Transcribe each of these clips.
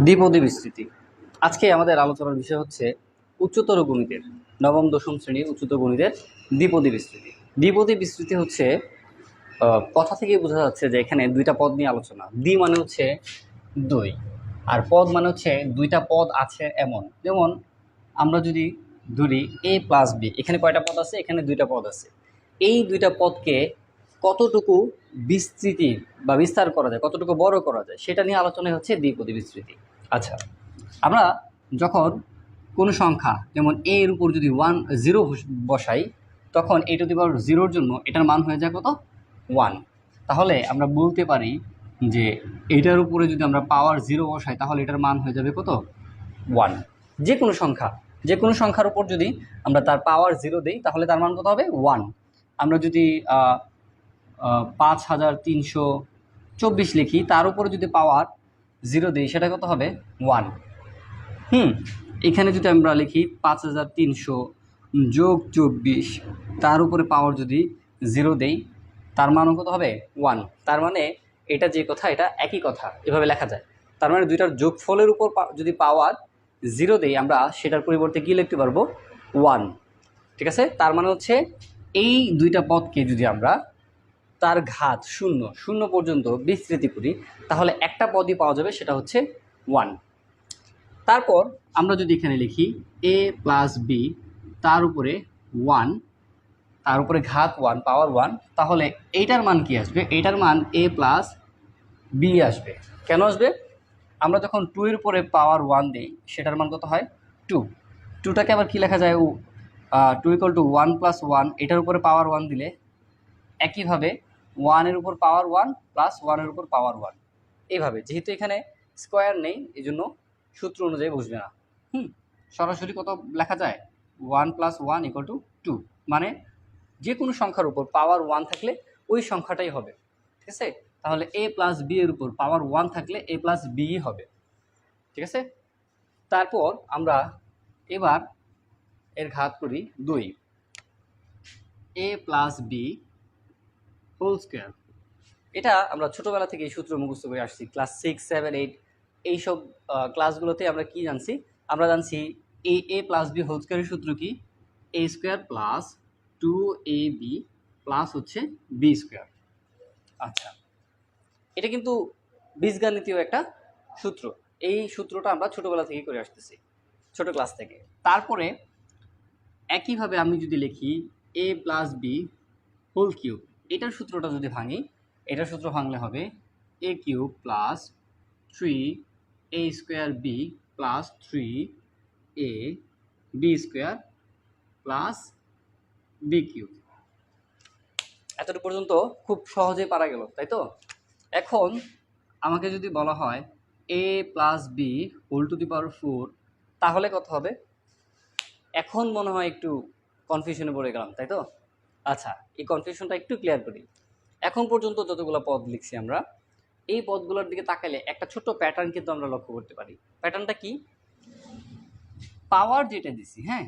দ্বিপদী বিস্তৃতি। আজকে আমাদের আলোচনার বিষয় হচ্ছে উচ্চতর গণিতের নবম দশম শ্রেণীর উচ্চতর গণিতের দ্বিপদী বিস্তৃতি। দ্বিপদী বিস্তৃতি হচ্ছে কথা থেকেই বোঝা যাচ্ছে যে এখানে দুইটা পদ নিয়ে আলোচনা। দ্বি মানে হচ্ছে দুই, আর পদ মানে হচ্ছে দুইটা পদ আছে এমন। যেমন আমরা যদি ধরি এ প্লাস বি, এখানে কয়টা পদ আছে? এখানে দুইটা পদ আছে। এই দুইটা পদকে কতটুকু বিস্তৃতি বা বিস্তার করা যায়, কতটুকু বড় করা যায়, সেটা নিয়ে আলোচনায় হচ্ছে দ্বিপদী বিস্তৃতি। আচ্ছা, আমরা যখন কোনো সংখ্যা যেমন এ এর উপর যদি 0 বসাই, তখন এ টু দি পাওয়ার 0-র জন্য এটার মান হয়ে যায় কত? 1। তাহলে আমরা বলতে পারি যে এটার উপরে যদি আমরা পাওয়ার 0 বসাই, তাহলে এটার মান হয়ে যাবে কত? 1। যে কোনো সংখ্যার উপর যদি আমরা তার পাওয়ার 0 দিই, তাহলে তার মান কত হবে? 1। আমরা যদি 5324 লিখি, তার উপরে যদি পাওয়ার 0 দিই, সেটা কত হবে? 1। এখানে যদি আমরা লিখি 5300 যোগ 24, তার উপরে পাওয়ার যদি 0 দেই, তার মানও কত হবে? 1। তার মানে এটা যে কথা, এটা একই কথা, এভাবে লেখা যায়। তার মানে দুইটার যোগফলের উপর যদি পাওয়ার 0 দেই, আমরা সেটার পরিবর্তে কী লিখতে পারবো? 1। ঠিক আছে? তার মানে হচ্ছে এই দুইটা পদকে যদি আমরা তার ঘাত 0 পর্যন্ত বিস্তৃতি করি, তাহলে একটা পদই পাওয়া যাবে, সেটা হচ্ছে 1। তারপর আমরা যদি এখানে লিখি a প্লাস বি, তার উপরে 1, তার উপরে ঘাত 1, পাওয়ার 1, তাহলে এইটার মান কি আসবে? এইটার মান a প্লাস বি আসবে। কেন আসবে? আমরা যখন 2 এর উপরে পাওয়ার 1 দিই, সেটার মান কত হয়? 2। 2টাকে আবার কি লেখা যায়? 2 = 1 + 1, এটার উপরে পাওয়ার 1 দিলে একইভাবে 1 এর উপর পাওয়ার 1 প্লাস 1 এর উপর পাওয়ার 1, এইভাবে। যেহেতু এখানে স্কোয়ার নেই, এই জন্য সূত্র অনুযায়ী বসবে না। সরাসরি কত লেখা যায়? 1 + 1 = 2। মানে যে কোনো সংখ্যার উপর পাওয়ার 1 থাকলে ওই সংখ্যাটাই হবে। ঠিক আছে? তাহলে a প্লাস বি এর উপর পাওয়ার 1 থাকলে a প্লাস বি হবে। ঠিক আছে? তারপর আমরা এবার এর ঘাত করি 2, a plus B whole square. এটা আমরা ছোটোবেলা থেকে এই সূত্র মুখস্থ করে আসছি। ক্লাস 6, 7, 8 এইসব ক্লাসগুলোতে আমরা কি জানছি? আমরা জানছি এ প্লাস বি হোল স্কোয়ারের সূত্র কি? a square plus 2ab plus হচ্ছে বি স্কোয়ার। আচ্ছা, এটা কিন্তু বীজগাণিতীয় একটা সূত্র। এই সূত্রটা আমরা ছোটোবেলা থেকে করে আসতেছি, ছোট ক্লাস থেকে। তারপরে একইভাবে আমি যদি লিখি a plus B whole cube, এটার সূত্রটা যদি ভাঙি, এটার সূত্র ভাঙলে হবে a cube plus 3a square b plus 3a b square plus b cube. এতটুকু পর্যন্ত খুব সহজেই পারা গেল, তাই তো? এখন আমাকে যদি বলা হয় a plus B whole to the power 4, তাহলে কত হবে? এখন মনে হয় একটু কনফিউশনে পড়ে গেলাম, তাই তো? আচ্ছা, এই কনফিউশনটা একটু ক্লিয়ার করি। এখন পর্যন্ত যতগুলো পদ লিখছি আমরা, এই পদগুলোর দিকে তাকালে একটা ছোট্ট প্যাটার্ন কিন্তু আমরা লক্ষ্য করতে পারি। প্যাটার্নটা কি? পাওয়ার যেটা দিছি, হ্যাঁ,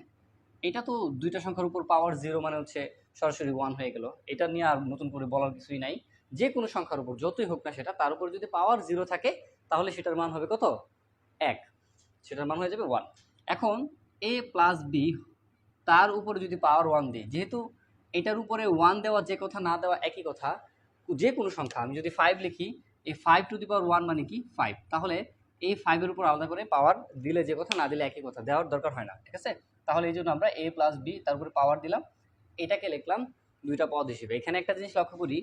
এটা তো দুইটা সংখ্যার উপর পাওয়ার 0 মানে হচ্ছে সরাসরি 1 হয়ে গেল। এটা নিয়ে আর নতুন করে বলার কিছুই নাই। যে কোনো সংখ্যার উপর যতই হোক না সেটা, তার উপর যদি পাওয়ার 0 থাকে, তাহলে সেটার মান হবে কত? 1। সেটার মান হয়ে যাবে 1। এখন a প্লাস বি, তার উপরে যদি পাওয়ার 1 দিই, যেহেতু এটার উপরে 1 দেওয়া যে কথা, না দেওয়া একই কথা। যে কোনো সংখ্যা আমি যদি 5 লিখি, এই 5 টু দি পাওয়ার 1 মানে কি? 5। তাহলে এই 5 এর উপর আলাদা করে পাওয়ার দিলে যে কথা, না দিলে একই কথা, দেওয়ার দরকার হয় না। ঠিক আছে? তাহলে এই জন্য আমরা a প্লাস বি, তার উপরে পাওয়ার দিলাম, এটাকে লিখলাম দুইটা পদ হিসেবে। এখানে একটা জিনিস লক্ষ্য করি,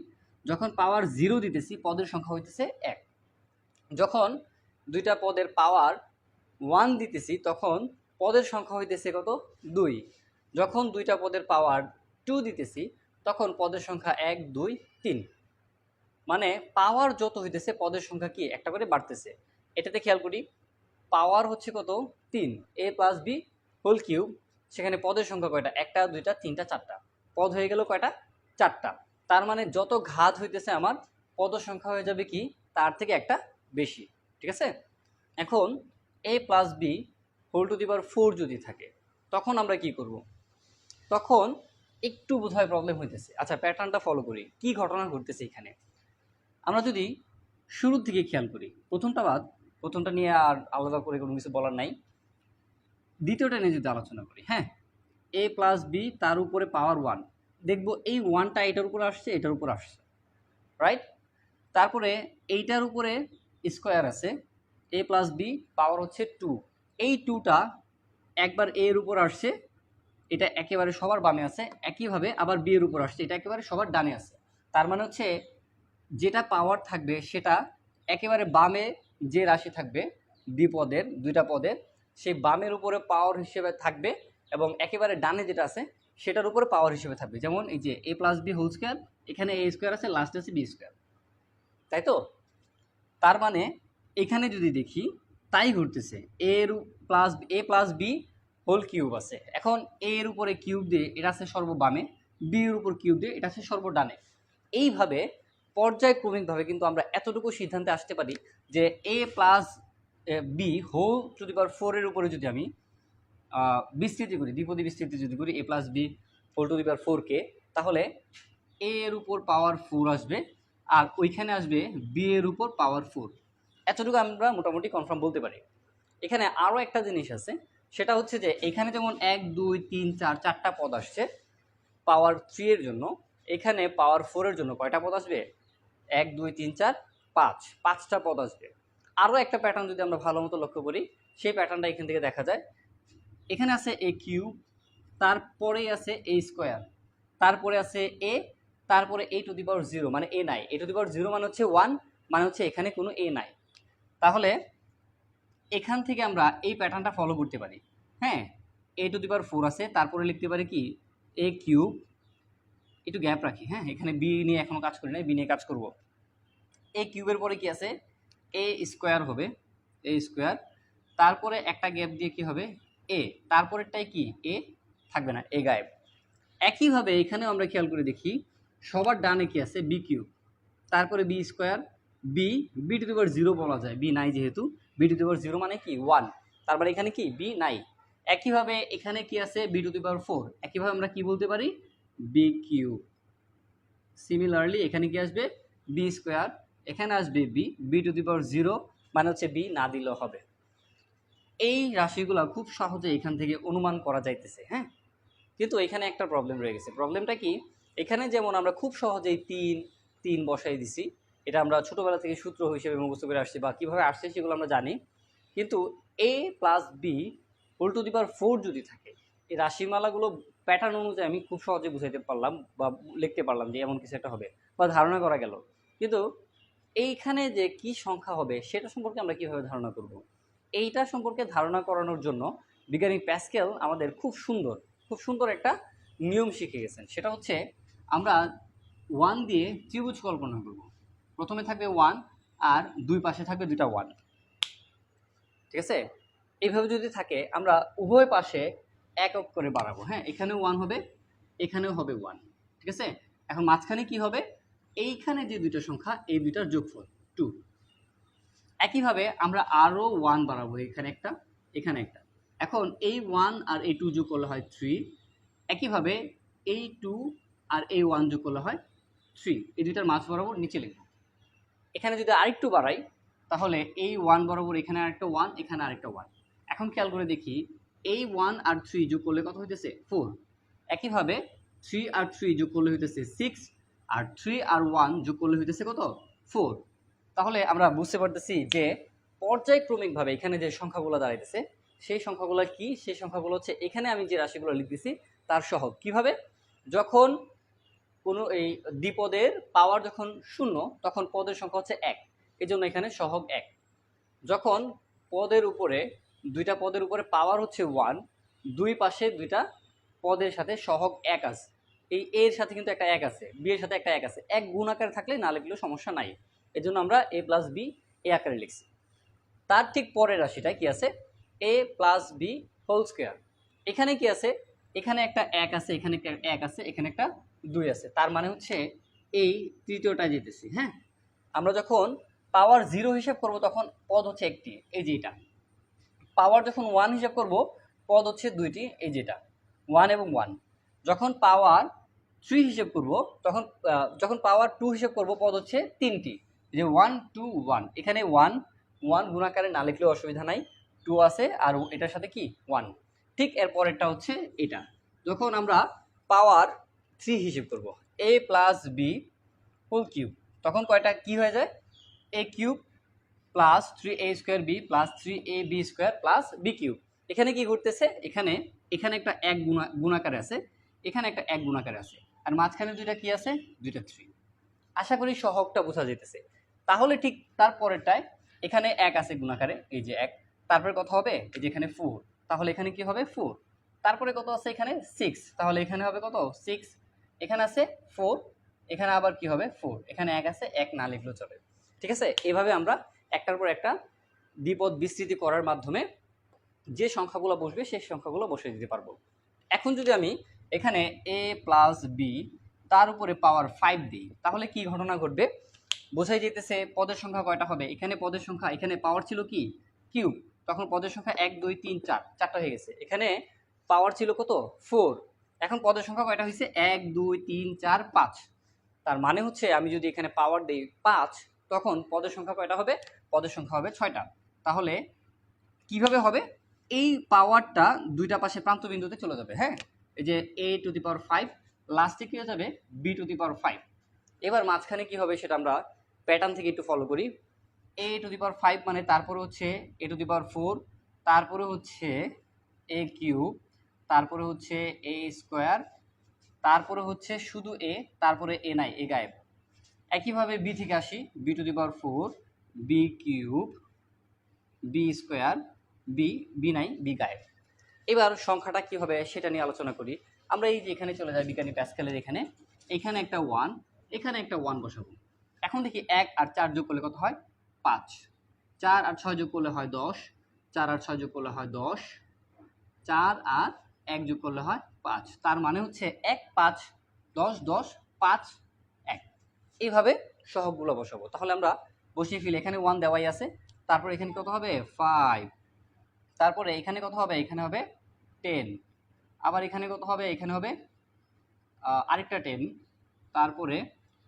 যখন পাওয়ার 0 দিতেছি, পদের সংখ্যা হইতেছে 1। যখন দুইটা পদের পাওয়ার 1 দিতেছি, তখন পদের সংখ্যা হইতেছে কত? 2। যখন দুইটা পদের পাওয়ার 2 দিতেছি, তখন পদের সংখ্যা 1, 2, 3। মানে পাওয়ার যত হইতেছে, পদের সংখ্যা কি একটা করে বাড়তেছে। এটাতে খেয়াল করি, পাওয়ার হচ্ছে কত? 3, a plus B whole cube. সেখানে পদের সংখ্যা কয়টা? 1টা, 2টা, 3টা, 4টা। পদ হয়ে গেল কয়টা? 4টা। তার মানে যত ঘাত হইতেছে আমার, পদের সংখ্যা হয়ে যাবে কি তার থেকে একটা বেশি। ঠিক আছে? এখন a plus B whole to the power 4 যদি থাকে, তখন আমরা কি করব? তখন একটু বোধহয় প্রবলেম হইতেছে। আচ্ছা, প্যাটার্নটা ফলো করি, কি ঘটনা ঘটতেছে এখানে। আমরা যদি শুরুর দিকে খেয়াল করি, প্রথমটা বাদ, প্রথমটা নিয়ে আর আলাদা করে কোনো কিছু বলার নাই। দ্বিতীয়টা নিয়ে যদি আলোচনা করি, হ্যাঁ, এ প্লাস বি তার উপরে পাওয়ার 1, দেখব এই 1টা এটার উপরে আসছে, এটার উপর আসছে, রাইট? তারপরে এইটার উপরে স্কোয়ার আছে, এ প্লাস বি পাওয়ার হচ্ছে 2, এই 2টা একবার এ এর উপর আসছে, এটা একেবারে সবার বামে আছে, একইভাবে আবার বি এর উপর আসছে, এটা একেবারে সবার ডানে আছে। তার মানে হচ্ছে যেটা পাওয়ার থাকবে সেটা একেবারে বামে যে রাশি থাকবে দ্বিপদের, দুইটা পদের, সেই বামের উপরে পাওয়ার হিসেবে থাকবে, এবং একেবারে ডানে যেটা আছে সেটার উপরে পাওয়ার হিসেবে থাকবে। যেমন এই যে A plus B whole square, এখানে এ স্কোয়ার আছে, লাস্টে আছে বি স্কোয়ার, তাই তো? তার মানে এখানে যদি দেখি তাই ঘটতেছে, এ প্লাস বি হোল কিউব আছে। এখন এ এর উপরে কিউব দিয়ে এটা আছে সর্ববামে, বি এর উপর কিউব দিয়ে এটা আছে সর্বডানে। এইভাবে পর্যায়ক্রমিকভাবে কিন্তু আমরা এতটুকু সিদ্ধান্তে আসতে পারি যে A plus B whole to the power 4 এর উপরে যদি আমি বিস্তৃতি করি, দ্বিপদী বিস্তৃতি যদি করি A plus B whole to the power 4কে, তাহলে এ এর উপর পাওয়ার 4 আসবে, আর ওইখানে আসবে বি এর উপর পাওয়ার 4। এতটুকু আমরা মোটামুটি কনফার্ম বলতে পারি। এখানে আরও একটা জিনিস আছে, সেটা হচ্ছে যে এখানে যেমন 1 2 3 4 চারটা পদ আসছে পাওয়ার 3 এর জন্য, এখানে পাওয়ার 4 এর জন্য কয়টা পদ আসবে? 1 2 3 4 5, 5টা পদ আসবে। আরও একটা প্যাটার্ন যদি আমরা ভালো মতো লক্ষ্য করি, সেই প্যাটার্নটা এখান থেকে দেখা যায়। এখানে আছে এ কিউব, তারপরেই আছে এ স্কোয়ার, তারপরে আছে এ, তারপরে এ টু দি পাওয়ার 0 মানে এ নাই, এ টু দি পাওয়ার 0 মানে হচ্ছে 1, মানে হচ্ছে এখানে কোনো এ নাই। তাহলে এখান থেকে আমরা এই প্যাটার্নটা ফলো করতে পারি। হ্যাঁ, এ টু দি পাওয়ার 4 আছে, তারপরে লিখতে পারি কি এ কিউব, একটু গ্যাপ রাখি, হ্যাঁ, এখানে বি নিয়ে এখনো কাজ করি নাই, বি নিয়ে কাজ করব। এ কিউবের পরে কি আছে? এ স্কোয়ার হবে, এ স্কোয়ার, তারপরে একটা গ্যাপ দিয়ে কি হবে এ, তারপরেরটাই কি এ থাকবে না, এ গায়েব। একইভাবে এখানেও আমরা খেয়াল করে দেখি, সবার ডানে কি আছে বি কিউব, তারপরে B square, B, B to the power 0 বলা যায়, বি নাই যেহেতু, বি টু দি পাওয়ার 0 মানে কি 1, তার মানে এখানে কি বি নাই। একইভাবে এখানে কি আছে বি টু দি পাওয়ার 4, একইভাবে আমরা কি বলতে পারি বি কিউব। সিমিলারলি এখানে কি আসবে বি স্কোয়ার, এখানে আসবে B, B to the power 0 মানে হচ্ছে বি না দিলেও হবে। এই রাশিগুলো খুব সহজে এখান থেকে অনুমান করা যাইতেছে, হ্যাঁ, কিন্তু এখানে একটা প্রবলেম রয়ে গেছে। প্রবলেমটা কি? এখানে যেমন আমরা খুব সহজেই 3 3 বসাই দিছি, এটা আমরা ছোটোবেলা থেকে সূত্র হিসেবে মুখস্থ করে আসছি, বা কীভাবে আসছে সেগুলো আমরা জানি। কিন্তু A plus B whole to the power 4 যদি থাকে, এই রাশিমালাগুলো প্যাটার্ন অনুযায়ী আমি খুব সহজে বুঝাইতে পারলাম বা লিখতে পারলাম যে এমন কিছু একটা হবে, বা ধারণা করা গেল। কিন্তু এইখানে যে কি সংখ্যা হবে সেটা সম্পর্কে আমরা কীভাবে ধারণা করব? এইটা সম্পর্কে ধারণা করানোর জন্য বিজ্ঞানী প্যাসকেল আমাদের খুব সুন্দর একটা নিয়ম শিখে গেছেন। সেটা হচ্ছে আমরা 1 দিয়ে ত্রিভুজ কল্পনা করব। প্রথমে থাকবে 1 আর দুই পাশে থাকবে দুইটা 1, ঠিক আছে? এইভাবে যদি থাকে আমরা উভয় পাশে একক করে বাড়াবো, হ্যাঁ, এখানেও 1 হবে, এখানেও হবে 1, ঠিক আছে? এখন মাঝখানে কি হবে? এইখানে যে দুইটা সংখ্যা, এই দুইটার যোগফল 2। একইভাবে আমরা আরও 1 বাড়াবো, এখানে একটা, এখানে একটা। এখন এই 1 আর এই 2 যোগ করলে হয় 3, একইভাবে এই 2 আর এই 1 যোগ করলে হয় 3, এই দুইটার মাঝ বরাবর নিচে লিখব। এখানে যদি আরেকটু বাড়াই, তাহলে এই 1 বরাবর এখানে আরেকটা 1, এখানে আরেকটা 1। এখন খেয়াল করে দেখি, এই 1 আর 3 যোগ করলে কত হইতেছে 4। একইভাবে 3 আর 3 যোগ করলে হইতেছে 6, আর 3 আর 1 যোগ করলে হইতেছে কত 4। তাহলে আমরা বুঝতে পারতেছি যে পর্যায়ক্রমিকভাবে এখানে যে সংখ্যাগুলো দাঁড়াইতেছে সেই সংখ্যাগুলো কি? সেই সংখ্যাগুলো হচ্ছে এখানে আমি যে রাশিগুলো লিখতেছি তার সহগ। কিভাবে? যখন কোনো এই দ্বিপদের পাওয়ার যখন 0 তখন পদের সংখ্যা হচ্ছে 1, এই জন্য এখানে সহগ 1। যখন পদের উপরে দুইটা পদের উপরে পাওয়ার হচ্ছে 1, দুই পাশে দুইটা পদের সাথে সহগ 1 আছে, এই এর সাথে কিন্তু একটা 1 আছে, বি এর সাথে একটা 1 আছে, 1 গুণ আকারে থাকলে না লিখলেও সমস্যা নাই, এজন্য আমরা এ প্লাস বি এ আকারে লিখছি। তার ঠিক পরের রাশিটা কি আছে? এ প্লাস বি হোল স্কোয়ার। এখানে কি আছে? এখানে একটা 1 আছে, এখানে একটা 1 আছে, এখানে একটা 2 আছে, তার মানে হচ্ছে এই তৃতীয়টা যেতেছি, হ্যাঁ। আমরা যখন পাওয়ার 0 হিসাব করব তখন পদ হচ্ছে একটি, এই যেটা। পাওয়ার যখন 1 হিসাব করব পদ হচ্ছে দুইটি, এই যেটা 1 এবং 1। যখন পাওয়ার 3 হিসাব করব যখন পাওয়ার 2 হিসাব করব পদ হচ্ছে তিনটি, যে 1 2 1, এখানে 1 1 গুণাকারে না লিখলেও অসুবিধা নাই, 2 আছে আর এটার সাথে কি 1। ঠিক এরপরেরটা হচ্ছে এটা, যখন আমরা পাওয়ার 3 হিসেব করব, a plus B whole cube, তখন কয়টা কি হয়ে যায়, a cube plus 3a square b plus 3ab square plus b cube. এখানে কি ঘটতেছে, এখানে এখানে একটা এক গুণাকারে আছে, এখানে একটা এক গুণাকারে আছে, আর মাঝখানে দুইটা কি আছে, দুইটা 3। আশা করি সহগটা বোঝা যেতেছে। তাহলে ঠিক তারপরেরটায় এখানে এক আছে গুণাকারে, এই যে এক, তারপরে কত হবে, এই যে এখানে 4, তাহলে এখানে কি হবে 4, তারপরে কত আছে এখানে 6, তাহলে এখানে হবে কত 6, এখানে আছে 4, এখানে আবার কি হবে 4, এখানে এক আছে, এক না লিখলেও চলে। ঠিক আছে, এভাবে আমরা একটার পর একটা দ্বিপদ বিস্তৃতি করার মাধ্যমে যে সংখ্যাগুলো বসবে সেই সংখ্যাগুলো বসিয়ে দিতে পারবো। এখন যদি আমি এখানে a প্লাস বি তার উপরে পাওয়ার 5 দিই, তাহলে কি ঘটনা ঘটবে, বোঝাই যেতেছে পদের সংখ্যা কয়টা হবে, এখানে পদের সংখ্যা, এখানে পাওয়ার ছিল কি কিউব, তখন পদের সংখ্যা 1 2 3 4, চারটা হয়ে গেছে। এখানে পাওয়ার ছিল কত 4, এখন পদের সংখ্যা কয়টা হয়েছে 1 2 3 4 5। তার মানে হচ্ছে আমি যদি এখানে পাওয়ার দিই 5, তখন পদের সংখ্যা কয়টা হবে, পদের সংখ্যা হবে 6টা। তাহলে কিভাবে হবে, এই পাওয়ারটা দুইটা পাশে প্রান্ত বিন্দুতে চলে যাবে। হ্যাঁ, এই যে a টু দি পাওয়ার 5, লাস্টে কি হয়ে যাবে b টু দি পাওয়ার 5। এবার মাঝখানে কি হবে সেটা আমরা প্যাটার্ন থেকে একটু ফলো করি। a টু দি পাওয়ার 5 মানে তারপরে হচ্ছে a টু দি পাওয়ার 4, তারপরে হচ্ছে a কিউব, তারপরে হচ্ছে a স্কোয়ার, তারপরে হচ্ছে শুধু a, তারপরে a নাই, a গায়েব। একইভাবে b থেকে আসি, b two the power 4, b cube, b square, b নাই, b গায়েব। এবার সংখ্যাটা কি হবে সেটা নিয়ে আলোচনা করি। আমরা এই যে এখানে চলে যাই বিজ্ঞানী প্যাসকেলের এখানে, এখানে একটা 1, এখানে একটা 1 বসাবো। এখন দেখি 1 আর 4 যোগ করলে কত হয় 5, 4 আর 6 যোগ করলে হয় 10, 4 আর 6 যোগ করলে হয় 10, 4 আর 1 যোগ করলে হয় 5। তার মানে হচ্ছে 1 5 10 10 5 1। এইভাবে সহগগুলো বসাবো। তাহলে আমরা বসিয়ে ফেলি, এখানে 1 দেওয়াই আছে, তারপর এখানে কত হবে 5, তারপরে এখানে কত হবে, এখানে হবে 10, আবার এখানে কত হবে, এখানে হবে আরেকটা 10, তারপরে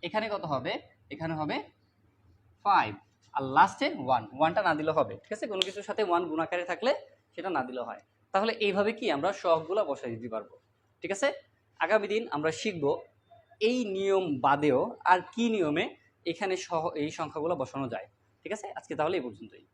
এখানে কত হবে, এখানে হবে 5, আর লাস্টে 1, 1টা না দিলেও হবে। ঠিক আছে, কোনো কিছুর সাথে 1 গুণাকারে থাকলে সেটা না দিলেও হয়। তাহলে এইভাবে কি আমরা সহগগুলো বসাই দিতে পারবো। ঠিক আছে, আগামী দিন আমরা শিখব এই নিয়ম বাদেও আর কি নিয়মে এখানে এই সংখ্যাগুলো বসানো যায়। ঠিক আছে, আজকে তাহলে এই পর্যন্তই।